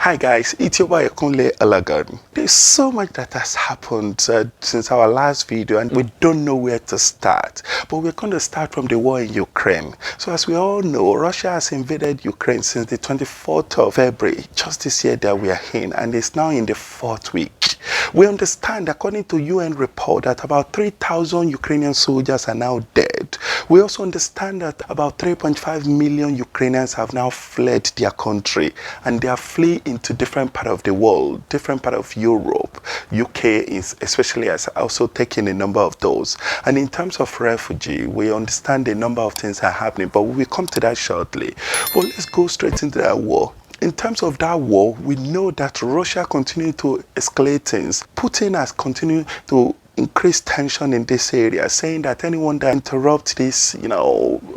Hi guys, it's your boy Kunle Alagan. There's so much that has happened since our last video and we don't know where to start. But we're going to start from the war in Ukraine. So as we all know, Russia has invaded Ukraine since the 24th of February, just this year that we are in, and it's now in the 4th week. We understand, according to UN report, that about 3,000 Ukrainian soldiers are now dead. We also understand that about 3.5 million Ukrainians have now fled their country, and they are fleeing into different parts of the world, different part of Europe. UK is especially has also taken a number of those. And in terms of refugee, we understand a number of things are happening, but we will come to that shortly. But let's go straight into that war. In terms of that war, we know that Russia continued to escalate things. Putin has continued to increase tension in this area, saying that anyone that interrupts this,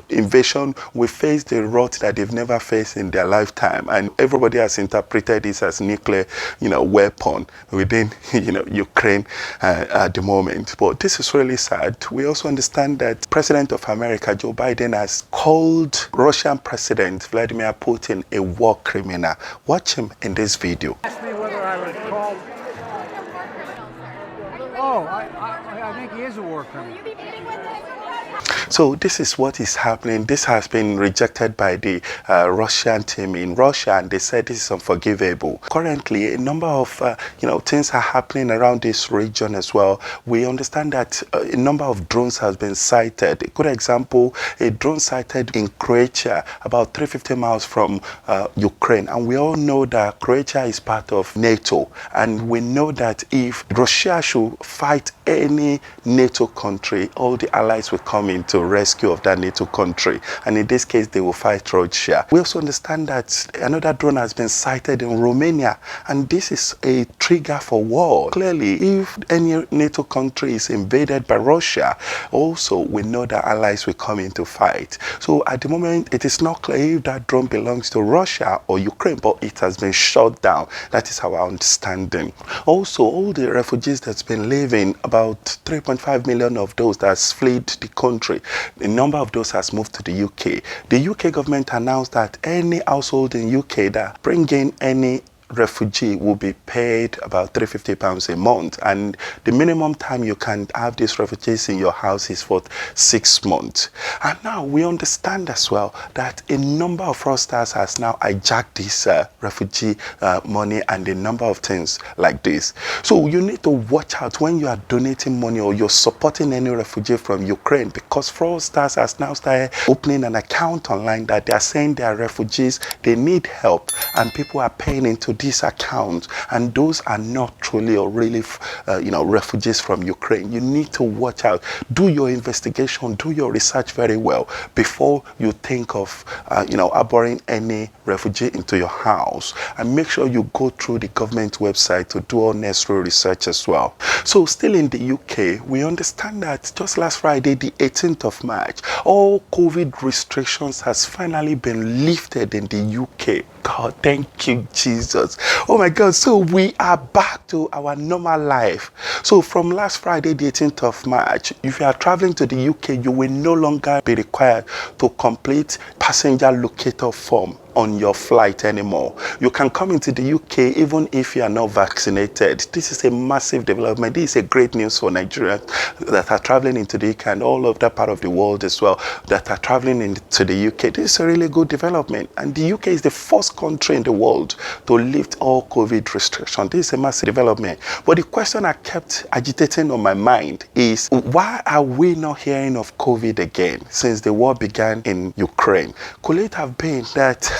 invasion will face the wrath that they've never faced in their lifetime. And everybody has interpreted this as nuclear, weapon within, Ukraine at the moment. But this is really sad. We also understand that President of America, Joe Biden, has called Russian President Vladimir Putin a war criminal. Watch him in this video. Asked me whether I would call. Oh, I think he is a war criminal. So this is what is happening. This has been rejected by the Russian team in Russia, and they said this is unforgivable. Currently, a number of things are happening around this region as well. We understand that a number of drones has been sighted. A good example, a drone sighted in Croatia, about 350 miles from Ukraine, and we all know that Croatia is part of NATO, and we know that if Russia should fight any NATO country, all the allies will come into rescue of that NATO country, and in this case they will fight Russia. We also understand that another drone has been sighted in Romania, and this is a trigger for war. Clearly, if any NATO country is invaded by Russia, also we know that allies will come into fight. So at the moment it is not clear if that drone belongs to Russia or Ukraine, but it has been shot down. That is our understanding. Also, all the refugees that's been living, about 3.5 million of those that's fled the country, a number of those has moved to the UK. The UK government announced that any household in UK that bring in any refugee will be paid about £350 a month, and the minimum time you can have these refugees in your house is for 6 months. And now we understand as well that a number of fraudsters has now hijacked this refugee money and a number of things like this. So you need to watch out when you are donating money or you're supporting any refugee from Ukraine, because fraudsters has now started opening an account online that they are saying they are refugees, they need help, and people are paying into this account, and those are not truly or really refugees from Ukraine. You need to watch out. Do your investigation, do your research very well before you think of harboring any refugee into your house, and make sure you go through the government website to do all necessary research as well. So still in the UK, we understand that just last Friday, the 18th of March, all COVID restrictions has finally been lifted in the UK. God, thank you, Jesus. Oh my God, so we are back to our normal life. So from last Friday, the 18th of March, if you are traveling to the UK, you will no longer be required to complete passenger locator form on your flight anymore. You can come into the UK even if you are not vaccinated. This is a massive development. This is a great news for Nigerians that are traveling into the UK and all of that part of the world as well that are traveling into the UK. This is a really good development, and the UK is the first country in the world to lift all COVID restrictions. This is a massive development. But the question I kept agitating on my mind is, why are we not hearing of COVID again since the war began in Ukraine? Could it have been that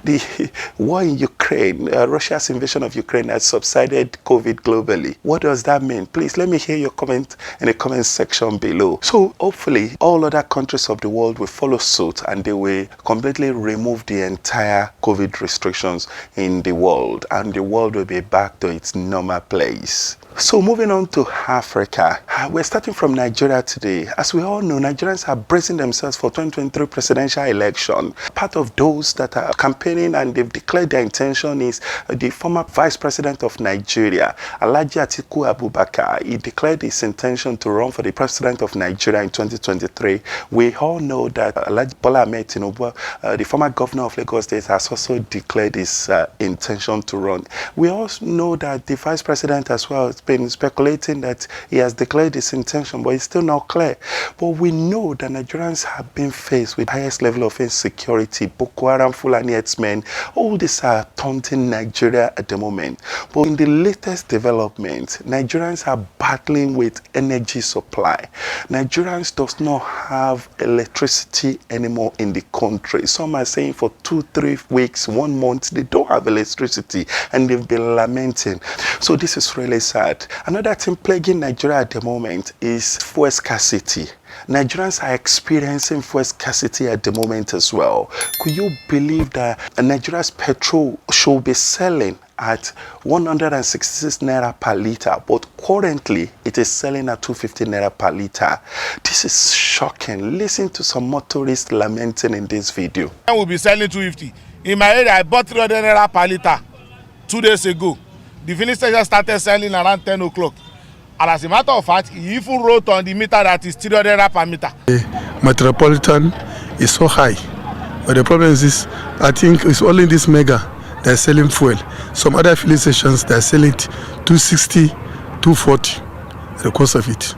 the war in Ukraine, Russia's invasion of Ukraine, has subsided COVID globally? What does that mean? Please let me hear your comment in the comment section below. So hopefully all other countries of the world will follow suit, and they will completely remove the entire COVID restrictions in the world, and the world will be back to its normal place. So moving on to Africa, we're starting from Nigeria today. As we all know, Nigerians are bracing themselves for 2023 presidential election. Part of those that are campaigning and they've declared their intention is the former vice president of Nigeria, Alhaji Atiku Abubakar. He declared his intention to run for the president of Nigeria in 2023. We all know that Alhaji Bola Ahmed Tinubu, the former governor of Lagos State, has also declared his intention to run. We also know that the vice president as well has been speculating that he has declared his intention, but it's still not clear. But we know that Nigerians have been faced with the highest level of insecurity. Boko Haram, Fulani herdsmen, all these are taunting Nigeria at the moment. But in the latest development, Nigerians are battling with energy supply. Nigerians does not have electricity anymore in the country. Some are saying for 2-3 weeks, 1 month, they don't have electricity, and they've been lamenting. So this is really sad. Another thing plaguing Nigeria at the moment is fuel scarcity. Nigerians are experiencing fuel scarcity at the moment as well. Could you believe that Nigeria's petrol should be selling at 166 naira per liter, but currently it is selling at 250 naira per liter? This is shocking. Listen to some motorists lamenting in this video. I will be selling 250. In my area, I bought 300 naira per liter 2 days ago. The filling station started selling around 10 o'clock. And as a matter of fact, he even wrote on the meter that is 300 naira per meter. The Metropolitan is so high. But the problem is this, I think it's only this mega they're selling fuel. Some other filling stations, they're selling it 260, 240, the cost of it.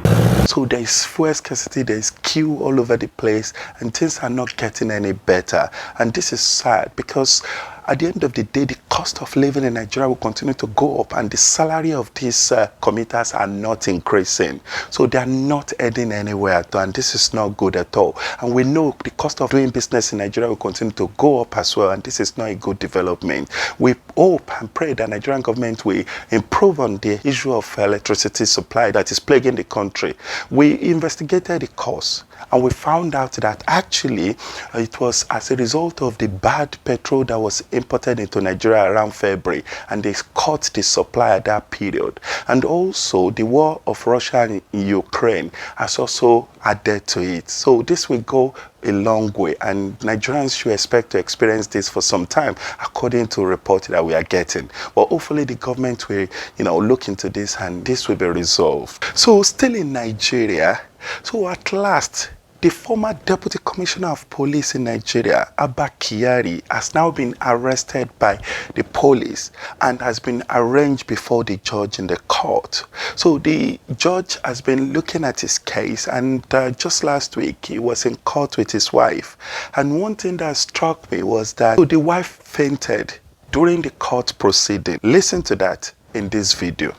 So there is fuel scarcity, there is queue all over the place, and things are not getting any better. And this is sad because at the end of the day, the cost of living in Nigeria will continue to go up, and the salary of these commuters are not increasing. So they are not heading anywhere at all, and this is not good at all. And we know the cost of doing business in Nigeria will continue to go up as well, and this is not a good development. We hope and pray that Nigerian government will improve on the issue of electricity supply that is plaguing the country. We investigated the cause, and we found out that actually it was as a result of the bad petrol that was imported into Nigeria around February, and they cut the supply at that period. And also the war of Russia and Ukraine has also added to it. So this will go a long way, and Nigerians should expect to experience this for some time, according to reports that we are getting. But hopefully the government will, look into this, and this will be resolved. So still in Nigeria, so at last, the former Deputy Commissioner of Police in Nigeria, Abba Kyari, has now been arrested by the police and has been arraigned before the judge in the court. So the judge has been looking at his case, and just last week he was in court with his wife. And one thing that struck me was that the wife fainted during the court proceeding. Listen to that in this video.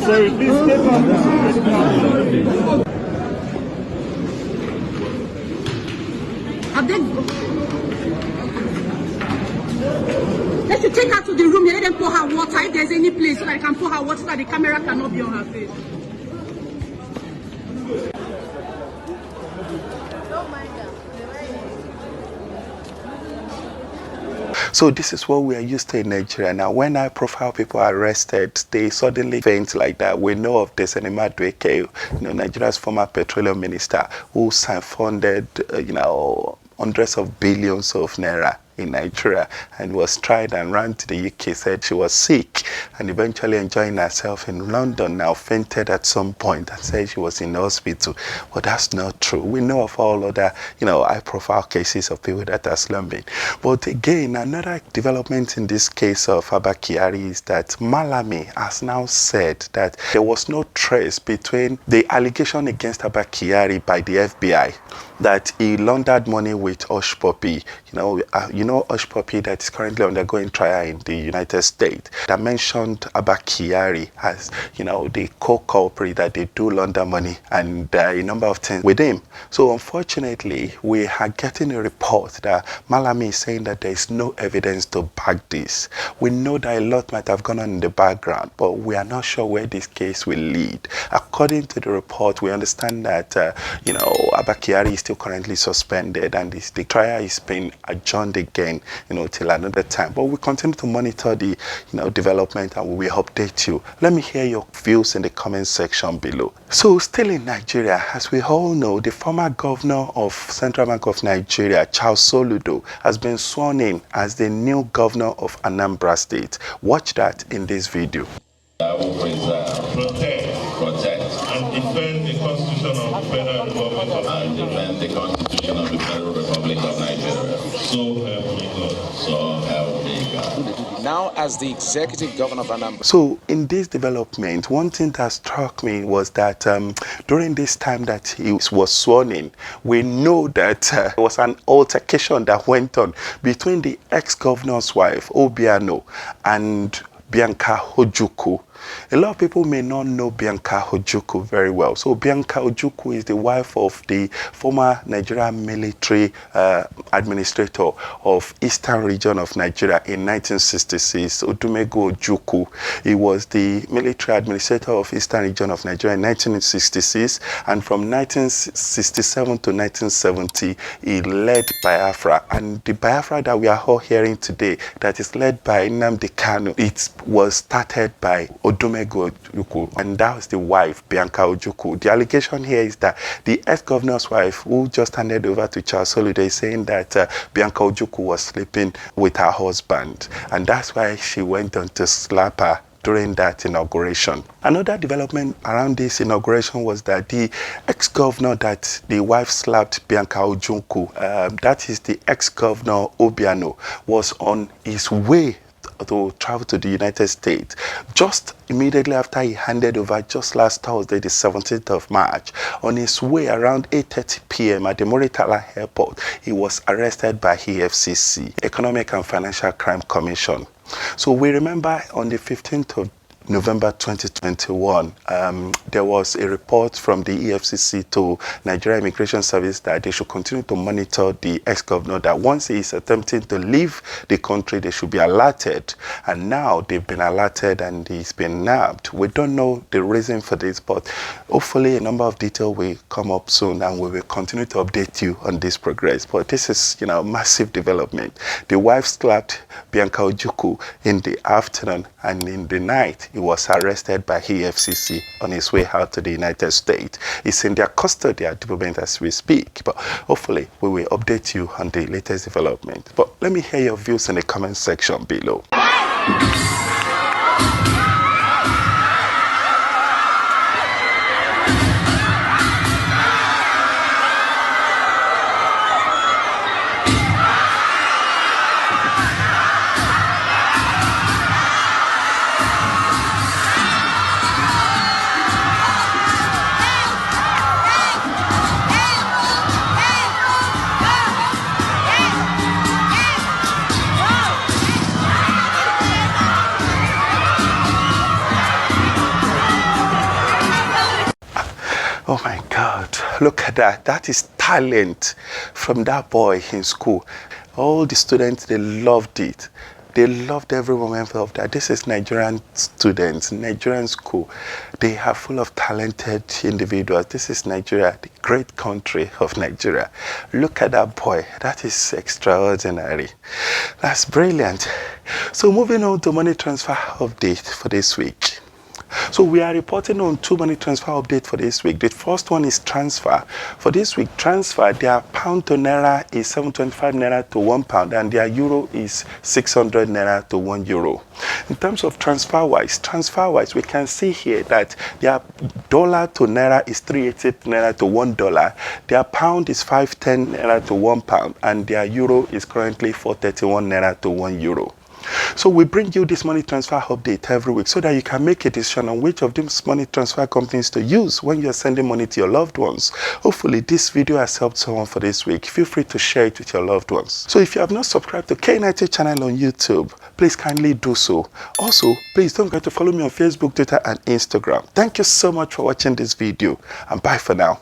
Sorry, please stay back. They should take her to the room, let them pour her water if there's any place so that I can pour her water so that the camera cannot be on her face. So this is what we are used to in Nigeria. Now, when I profile people arrested, they suddenly faint like that. We know of this Madueke, Nigeria's former petroleum minister, who funded, hundreds of billions of naira in Nigeria, and was tried and ran to the UK, said she was sick, and eventually enjoying herself in London, now fainted at some point and said she was in the hospital. But that's not true. We know of all other, high-profile cases of people that are slumbering. But again, another development in this case of Abba Kyari is that Malami has now said that there was no trace between the allegation against Abba Kyari by the FBI that he laundered money with Hush Puppy. Hush Puppy that is currently undergoing trial in the United States, that mentioned Abba Kyari as, the co-culprit that they do launder money and a number of things with him. So unfortunately, we are getting a report that Malami is saying that there is no evidence to back this. We know that a lot might have gone on in the background, but we are not sure where this case will lead. According to the report, we understand that, Abba Kyari is still currently suspended, and the trial is being adjourned again, till another time. But we continue to monitor the, development, and we will update you. Let me hear your views in the comment section below. So still in Nigeria, as we all know, the former governor of Central Bank of Nigeria, Charles Soludo, has been sworn in as the new governor of Anambra State. Watch that in this video. I will preserve, protect, and defend the Constitution of the Federal Republic of Nigeria. And defend the Constitution of the Federal Republic of Nigeria. So help me God. So help me God. Now, as the executive governor of Anambra. So, in this development, one thing that struck me was that during this time that he was sworn in, we know that there was an altercation that went on between the ex-governor's wife, Obiano, and Bianca Ojukwu. A lot of people may not know Bianca Ojukwu very well. So Bianca Ojukwu is the wife of the former Nigerian military administrator of Eastern region of Nigeria in 1966, Odumego Ojukwu. He was the military administrator of Eastern region of Nigeria in 1966, and from 1967 to 1970, he led Biafra. And the Biafra that we are all hearing today, that is led by Nnamdi Kanu, it was started by Odumego Ojukwu, and that was the wife, Bianca Ojukwu. The allegation here is that the ex-governor's wife, who just handed over to Charles Soludo, is saying that Bianca Ojukwu was sleeping with her husband, and that's why she went on to slap her during that inauguration. Another development around this inauguration was that the ex-governor that the wife slapped, Bianca Ojukwu, that is the ex-governor Obiano, was on his way to travel to the United States. Just immediately after he handed over, just last Thursday, the 17th of March, on his way around 8:30 p.m. at the Moritala Airport, he was arrested by EFCC, Economic and Financial Crime Commission. So we remember on the 15th of November 2021, there was a report from the EFCC to Nigeria Immigration Service that they should continue to monitor the ex-governor, that once he is attempting to leave the country, they should be alerted. And now they've been alerted and he's been nabbed. We don't know the reason for this, but hopefully a number of details will come up soon, and we will continue to update you on this progress. But this is, massive development. The wife slapped Bianca Ojukwu in the afternoon, and in the night, he was arrested by EFCC on his way out to the United States. He's in their custody at the moment as we speak, but hopefully we will update you on the latest development. But let me hear your views in the comment section below. Oh my God, look at that. That is talent from that boy in school. All the students, they loved it. They loved every moment of that. This is Nigerian students, Nigerian school. They are full of talented individuals. This is Nigeria, the great country of Nigeria. Look at that boy. That is extraordinary. That's brilliant. So moving on to money transfer update for this week. So we are reporting on two money transfer updates for this week. The first one is transfer. For this week, transfer, their pound to naira is 725 naira to 1 pound, and their euro is 600 naira to 1 euro. In terms of transfer-wise, we can see here that their dollar to naira is 388 naira to $1. Their pound is 510 naira to 1 pound, and their euro is currently 431 naira to 1 euro. So we bring you this money transfer update every week so that you can make a decision on which of these money transfer companies to use when you're sending money to your loved ones. Hopefully this video has helped someone for this week. Feel free to share it with your loved ones. So if you have not subscribed to K90 channel on YouTube, please kindly do so. Also, please don't forget to follow me on Facebook, Twitter, and Instagram. Thank you so much for watching this video, and bye for now.